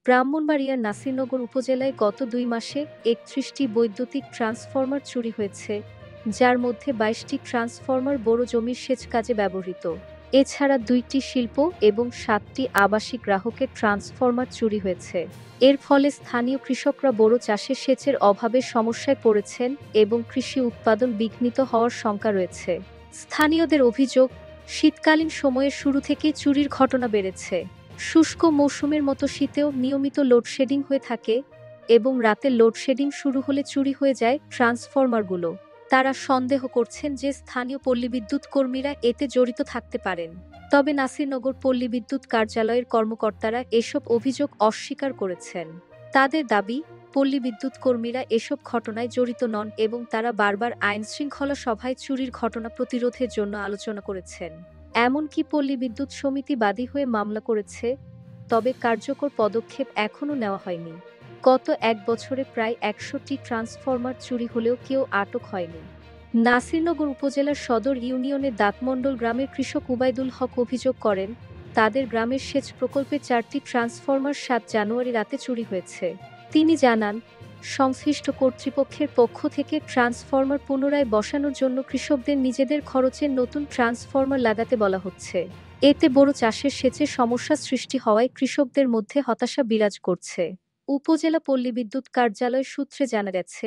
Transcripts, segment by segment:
ব্রাহ্মণবাড়িয়ার নাসিরনগর উপজেলায় গত ২ মাসে ৩১টি বৈদ্যুতিক ট্রান্সফরমার চুরি হয়েছে, যার মধ্যে ২২টি ট্রান্সফরমার বড় জমির সেচ কাজে ব্যবহৃত। এছাড়া ২টি শিল্প এবং ৭টি আবাসিক গ্রাহকের ট্রান্সফরমার চুরি হয়েছে। এর ফলে স্থানীয় কৃষকরা বোরো চাষে সেচের অভাবে সমস্যায় পড়েছেন এবং কৃষি উৎপাদন বিঘ্নিত হওয়ার শঙ্কা রয়েছে। স্থানীয়দের অভিযোগ, শীতকালীন সময়ের শুরু থেকেই চুরির ঘটনা বেড়েছে। শুষ্ক মৌসুমের মতো শীতেও নিয়মিত লোডশেডিং হয়ে থাকে এবং রাতে লোডশেডিং শুরু হলে চুরি হয়ে যায় ট্রান্সফরমারগুলো। তারা সন্দেহ করছেন যে স্থানীয় পল্লীবিদ্যুৎ কর্মীরা এতে জড়িত থাকতে পারেন। তবে নাসিরনগর পল্লী বিদ্যুৎ কার্যালয়ের কর্মকর্তারা এসব অভিযোগ অস্বীকার করেছেন। তাদের দাবি, পল্লী বিদ্যুৎ কর্মীরা এসব ঘটনায় জড়িত নন এবং তারা বারবার আইনশৃঙ্খলা সভায় চুরির ঘটনা প্রতিরোধের জন্য আলোচনা করেছেন। এমনকি পল্লী বিদ্যুৎ সমিতি বাদী হয়ে মামলা করেছে, তবে কার্যকর পদক্ষেপ এখনও নেওয়া হয়নি। গত ১ বছরে প্রায় ১০০টি ট্রান্সফরমার চুরি হলেও কেউ আটক হয়নি। নাসিরনগর উপজেলার সদর ইউনিয়নের দাঁতমণ্ডল গ্রামের কৃষক উবাইদুল হক অভিযোগ করেন, তাদের গ্রামের সেচ প্রকল্পে ৪টি ট্রান্সফরমার ৭ জানুয়ারি রাতে চুরি হয়েছে। তিনি জানান, সংশ্লিষ্ট কর্তৃপক্ষের পক্ষ থেকে ট্রান্সফরমার পুনরায় বসানোর জন্য কৃষকদের নিজেদের খরচে নতুন ট্রান্সফরমার লাগাতে বলা হচ্ছে। এতে বড় চাষের সেচে সমস্যা সৃষ্টি হওয়ায় কৃষকদের মধ্যে হতাশা বিরাজ করছে। উপজেলা পল্লী বিদ্যুৎ কার্যালয় সূত্রে জানা গেছে,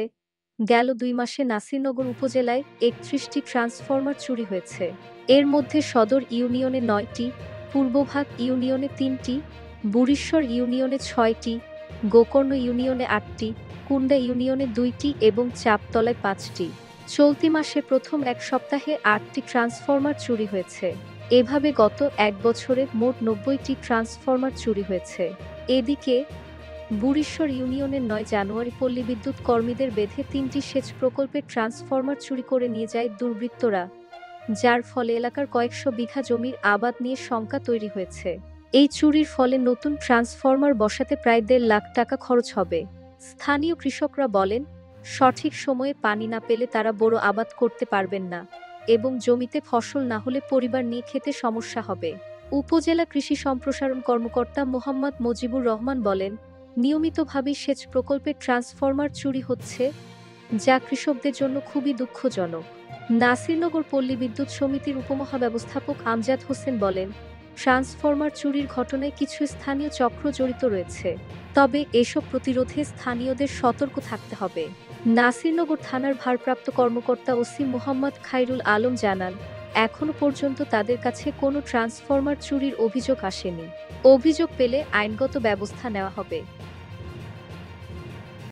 গেল ২ মাসে নাসিরনগর উপজেলায় ৩১টি ট্রান্সফরমার চুরি হয়েছে। এর মধ্যে সদর ইউনিয়নে ৯টি, পূর্বভাগ ইউনিয়নে ৩টি, বুড়িশ্বর ইউনিয়নে ৬টি, গোকর্ণ ইউনিয়নে ৮টি, কুণ্ডা ইউনিয়নে ২টি এবং চাপতলায় ৫টি। চলতি মাসে প্রথম ১ সপ্তাহে ৮টি ট্রান্সফরমার চুরি হয়েছে। এভাবে গত ১ বছরে মোট ৯০টি ট্রান্সফরমার চুরি হয়েছে। এদিকে বুড়িশ্বর ইউনিয়নের ৯ জানুয়ারি পল্লী বিদ্যুৎ কর্মীদের বেঁধে ৩টি সেচ প্রকল্পের ট্রান্সফরমার চুরি করে নিয়ে যায় দুর্বৃত্তরা, যার ফলে এলাকার কয়েকশো বিঘা জমির আবাদ নিয়ে শঙ্কা তৈরি হয়েছে। এই চুরির ফলে নতুন ট্রান্সফরমার বসাতে প্রায় ১.৫ লাখ টাকা খরচ হবে। স্থানীয় কৃষকরা বলেন, সঠিক সময়ে পানি না পেলে তারা বড় আবাদ করতে পারবেন না এবং জমিতে ফসল না হলে পরিবার নিয়ে খেতে সমস্যা হবে। উপজেলা কৃষি সম্প্রসারণ কর্মকর্তা মোহাম্মদ মজিবুর রহমান বলেন, নিয়মিতভাবেই সেচ প্রকল্পের ট্রান্সফরমার চুরি হচ্ছে, যা কৃষকদের জন্য খুবই দুঃখজনক। নাসিরনগর পল্লী বিদ্যুৎ সমিতির উপমহাব্যবস্থাপক আমজাদ হোসেন বলেন, ট্রান্সফরমার চুরির ঘটনায় কিছু স্থানীয় চক্র জড়িত রয়েছে, তবে এসব প্রতিরোধে স্থানীয়দের সতর্ক থাকতে হবে। নাসিরনগর থানার ভারপ্রাপ্ত কর্মকর্তা ওসি মোহাম্মদ খায়রুল আলম জানান, এখনো পর্যন্ত তাদের কাছে কোনো ট্রান্সফরমার চুরির অভিযোগ আসেনি। অভিযোগ পেলে আইনগত ব্যবস্থা নেওয়া হবে।